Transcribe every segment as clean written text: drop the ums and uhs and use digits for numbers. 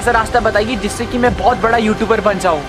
ऐसा रास्ता बताइए जिससे कि मैं बहुत बड़ा यूट्यूबर बन जाऊं।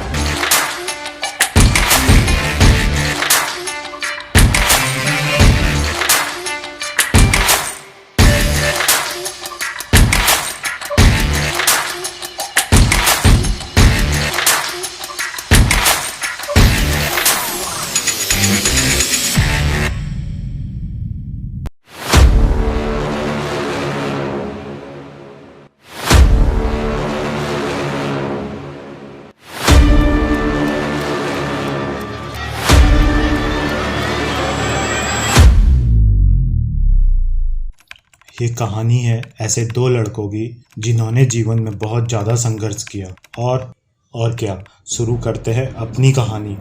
ये कहानी है ऐसे दो लड़कों की जिन्होंने जीवन में बहुत ज़्यादा संघर्ष किया। और क्या, शुरू करते हैं अपनी कहानी।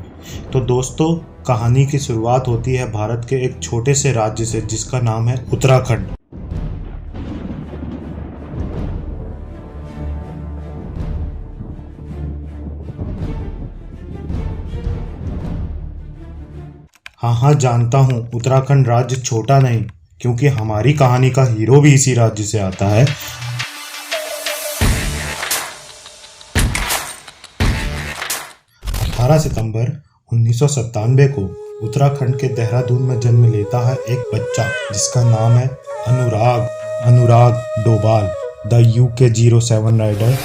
तो दोस्तों, कहानी की शुरुआत होती है भारत के एक छोटे से राज्य से जिसका नाम है उत्तराखंड। हाँ, जानता हूँ उत्तराखंड राज्य छोटा नहीं, क्योंकि हमारी कहानी का हीरो भी इसी राज्य से आता है। सितंबर 1997 को उत्तराखंड के देहरादून में जन्म लेता है एक बच्चा जिसका नाम है अनुराग डोभाल, द UK 07 राइडर।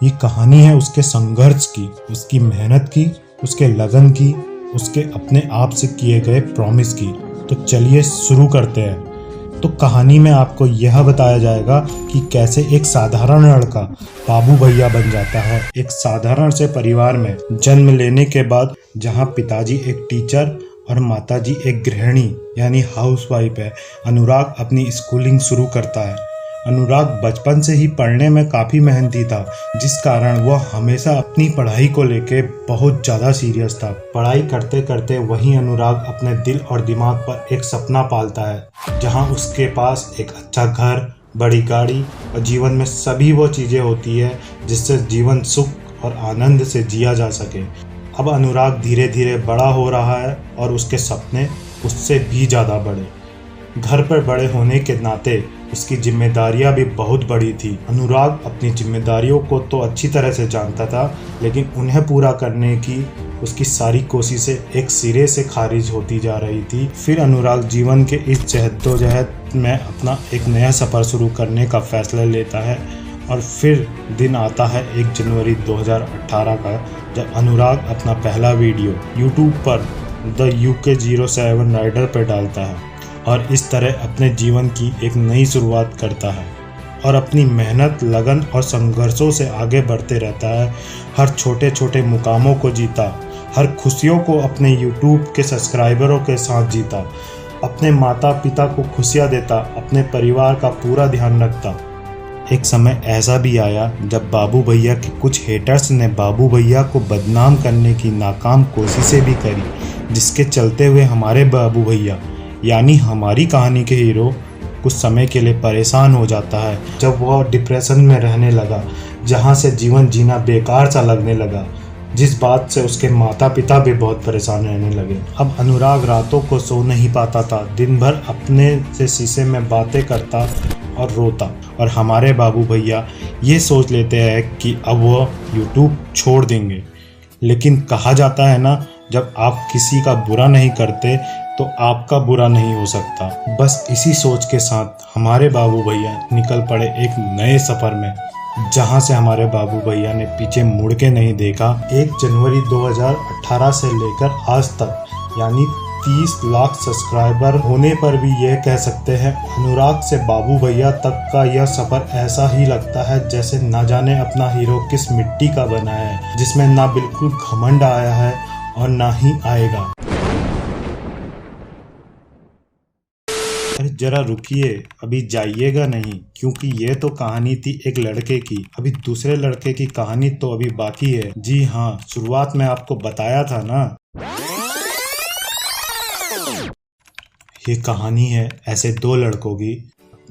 ये कहानी है उसके संघर्ष की, उसकी मेहनत की, उसके लगन की, उसके अपने आप से किए गए प्रॉमिस की। तो चलिए शुरू करते हैं। तो कहानी में आपको यह बताया जाएगा कि कैसे एक साधारण लड़का बाबू भैया बन जाता है एक साधारण से परिवार में जन्म लेने के बाद, जहां पिताजी एक टीचर और माताजी एक गृहिणी यानी हाउसवाइफ है। अनुराग अपनी स्कूलिंग शुरू करता है। अनुराग बचपन से ही पढ़ने में काफ़ी मेहनती था, जिस कारण वह हमेशा अपनी पढ़ाई को लेके बहुत ज़्यादा सीरियस था। पढ़ाई करते करते वहीं अनुराग अपने दिल और दिमाग पर एक सपना पालता है, जहां उसके पास एक अच्छा घर, बड़ी गाड़ी और जीवन में सभी वो चीज़ें होती है जिससे जीवन सुख और आनंद से जिया जा सके। अब अनुराग धीरे धीरे बड़ा हो रहा है और उसके सपने उससे भी ज़्यादा बड़े। घर पर बड़े होने के नाते उसकी जिम्मेदारियां भी बहुत बड़ी थी। अनुराग अपनी जिम्मेदारियों को तो अच्छी तरह से जानता था, लेकिन उन्हें पूरा करने की उसकी सारी कोशिशें एक सिरे से खारिज होती जा रही थी। फिर अनुराग जीवन के इस जहदोजहद में अपना एक नया सफ़र शुरू करने का फैसला लेता है। और फिर दिन आता है 1 जनवरी 2018 का, जब अनुराग अपना पहला वीडियो यूट्यूब पर द UK 07 राइडर पर डालता है और इस तरह अपने जीवन की एक नई शुरुआत करता है और अपनी मेहनत, लगन और संघर्षों से आगे बढ़ते रहता है। हर छोटे छोटे मुकामों को जीता, हर खुशियों को अपने YouTube के सब्सक्राइबरों के साथ जीता, अपने माता पिता को खुशियाँ देता, अपने परिवार का पूरा ध्यान रखता। एक समय ऐसा भी आया जब बाबू भैया के कुछ हेटर्स ने बाबू भैया को बदनाम करने की नाकाम कोशिशें भी करी, जिसके चलते हुए हमारे बाबू भैया यानी हमारी कहानी के हीरो कुछ समय के लिए परेशान हो जाता है, जब वह डिप्रेशन में रहने लगा, जहां से जीवन जीना बेकार सा लगने लगा, जिस बात से उसके माता पिता भी बहुत परेशान रहने लगे। अब अनुराग रातों को सो नहीं पाता था, दिन भर अपने से शीशे में बातें करता और रोता। और हमारे बाबू भैया ये सोच लेते हैं कि अब वह यूट्यूब छोड़ देंगे, लेकिन कहा जाता है ना, जब आप किसी का बुरा नहीं करते तो आपका बुरा नहीं हो सकता। बस इसी सोच के साथ हमारे बाबू भैया निकल पड़े एक नए सफ़र में, जहां से हमारे बाबू भैया ने पीछे मुड़ के नहीं देखा। 1 जनवरी 2018 से लेकर आज तक, यानी 30 लाख सब्सक्राइबर होने पर भी यह कह सकते हैं, अनुराग से बाबू भैया तक का यह सफ़र ऐसा ही लगता है जैसे ना जाने अपना हीरो किस मिट्टी का बना है, जिसमें ना बिल्कुल घमंड आया है और ना ही आएगा। अरे जरा रुकिए, अभी जाइएगा नहीं, क्योंकि ये तो कहानी थी एक लड़के की। अभी दूसरे लड़के की कहानी तो अभी बाकी है। जी हाँ, शुरुआत में आपको बताया था ना। ये कहानी है ऐसे दो लड़कों की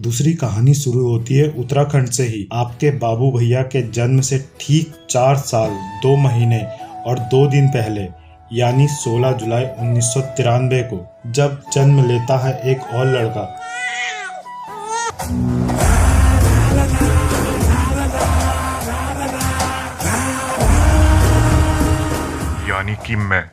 दूसरी कहानी शुरू होती है उत्तराखंड से ही, आपके बाबू भैया के जन्म से ठीक 4 साल 2 महीने और 2 दिन पहले, यानी 16 जुलाई 1993 को, जब जन्म लेता है एक और लड़का। यानी कि मैं।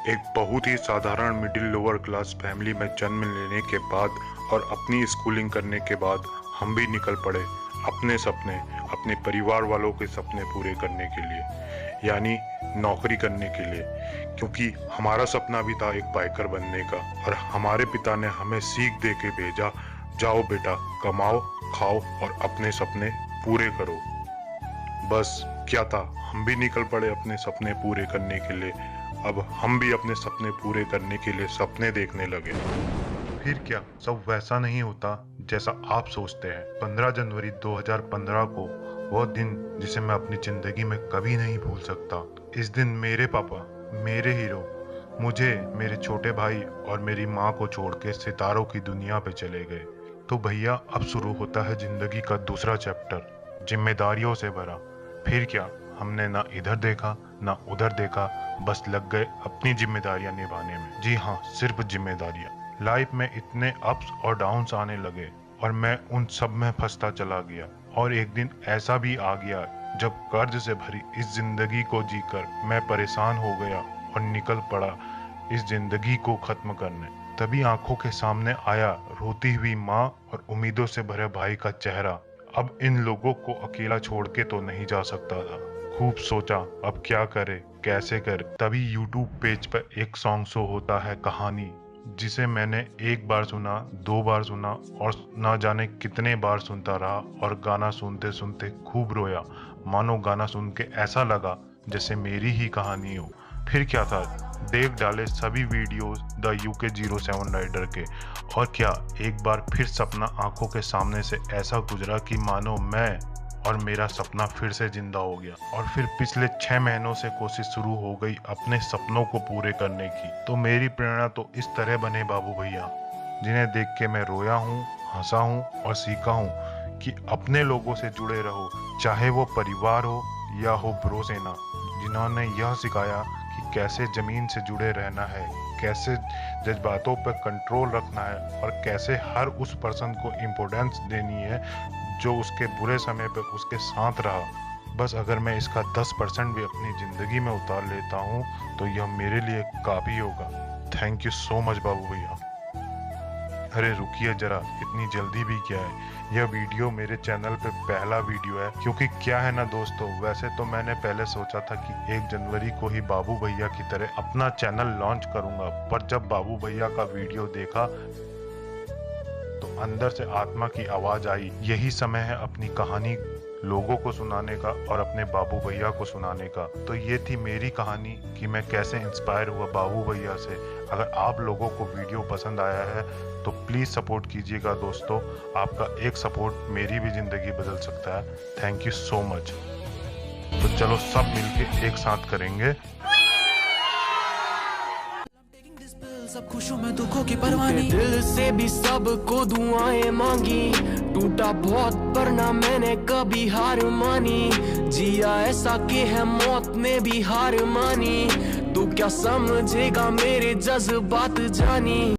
एक बहुत ही साधारण मिडिल लोअर क्लास फैमिली में जन्म लेने के बाद और अपनी स्कूलिंग करने के बाद हम भी निकल पड़े अपने सपने, अपने परिवार वालों के सपने पूरे करने के लिए, यानी नौकरी करने के लिए। क्योंकि हमारा सपना भी था एक बाइकर बनने का, और हमारे पिता ने हमें सीख दे के भेजा, जाओ बेटा कमाओ खाओ और अपने सपने पूरे करो। बस क्या था, हम भी निकल पड़े अपने सपने पूरे करने के लिए। अब हम भी अपने सपने पूरे करने के लिए सपने देखने लगे। फिर क्या सब वैसा नहीं होता जैसा आप सोचते हैं। 15 जनवरी 2015 को, वह दिन जिसे मैं अपनी जिंदगी में कभी नहीं भूल सकता। इस दिन मेरे पापा, मेरे हीरो, मुझे, मेरे छोटे भाई और मेरी माँ को छोड़ के सितारों की दुनिया पे चले गए। तो भैया अब शुरू होता है जिंदगी का दूसरा चैप्टर, जिम्मेदारियों से भरा। फिर क्या, हमने ना इधर देखा ना उधर देखा, बस लग गए अपनी जिम्मेदारियां निभाने में। जी हाँ, सिर्फ जिम्मेदारियां। लाइफ में इतने अप्स और डाउन्स आने लगे और मैं उन सब में फंसता चला गया। और एक दिन ऐसा भी आ गया जब कर्ज से भरी इस जिंदगी को जीकर मैं परेशान हो गया और निकल पड़ा इस जिंदगी को खत्म करने। तभी आंखों के सामने आया रोती हुई माँ और उम्मीदों से भरे भाई का चेहरा। अब इन लोगों को अकेला छोड़ के तो नहीं जा सकता था। खूब सोचा अब क्या करे, कैसे करे। तभी YouTube पेज पर एक सॉन्ग शो होता है कहानी, जिसे मैंने एक बार सुना, 2 बार सुना और ना जाने कितने बार सुनता रहा। और गाना सुनते सुनते खूब रोया, मानो गाना सुन के ऐसा लगा जैसे मेरी ही कहानी हो। फिर क्या था, देख डाले सभी वीडियोस द UK07 राइडर के। और क्या, एक बार फिर सपना आंखों के सामने से ऐसा गुजरा कि मानो मैं और मेरा सपना फिर से जिंदा हो गया। और फिर पिछले 6 महीनों से कोशिश शुरू हो गई अपने सपनों को पूरे करने की। तो मेरी प्रेरणा तो इस तरह बने बाबू भैया, जिन्हें देख के मैं रोया हूँ, हंसा हूँ और सीखा हूँ कि अपने लोगों से जुड़े रहो, चाहे वो परिवार हो या हो ब्रो सेना, जिन्होंने यह सिखाया कि कैसे जमीन से जुड़े रहना है, कैसे जज्बातों पर कंट्रोल रखना है और कैसे हर उस पर्सन को इम्पोर्टेंस देनी है जो उसके बुरे समय पर उसके साथ रहा। बस अगर मैं इसका 10% भी अपनी ज़िंदगी में उतार लेता हूँ तो यह मेरे लिए काफ़ी होगा। थैंक यू सो मच बाबू भैया। अरे रुकिए जरा, इतनी जल्दी भी क्या है। यह वीडियो मेरे चैनल पे पहला वीडियो है, क्योंकि क्या है ना दोस्तों, वैसे तो मैंने पहले सोचा था कि 1 जनवरी को ही बाबू भैया की तरह अपना चैनल लॉन्च करूंगा। पर जब बाबू भैया का वीडियो देखा तो अंदर से आत्मा की आवाज आई, यही समय है अपनी कहानी लोगों को सुनाने का और अपने बाबू भैया को सुनाने का। तो ये थी मेरी कहानी कि मैं कैसे इंस्पायर हुआ बाबू भैया से। अगर आप लोगों को वीडियो पसंद आया है तो प्लीज़ सपोर्ट कीजिएगा दोस्तों। आपका एक सपोर्ट मेरी भी ज़िंदगी बदल सकता है। Thank you so much. तो चलो सब मिलके एक साथ करेंगे। सब खुशों में दुखों की परवाह नहीं, दिल से भी सबको दुआएं मांगी। टूटा बहुत पर ना मैंने कभी हार मानी, जिया ऐसा कि है मौत ने भी हार मानी। तू क्या समझेगा मेरे जज्बात जानी।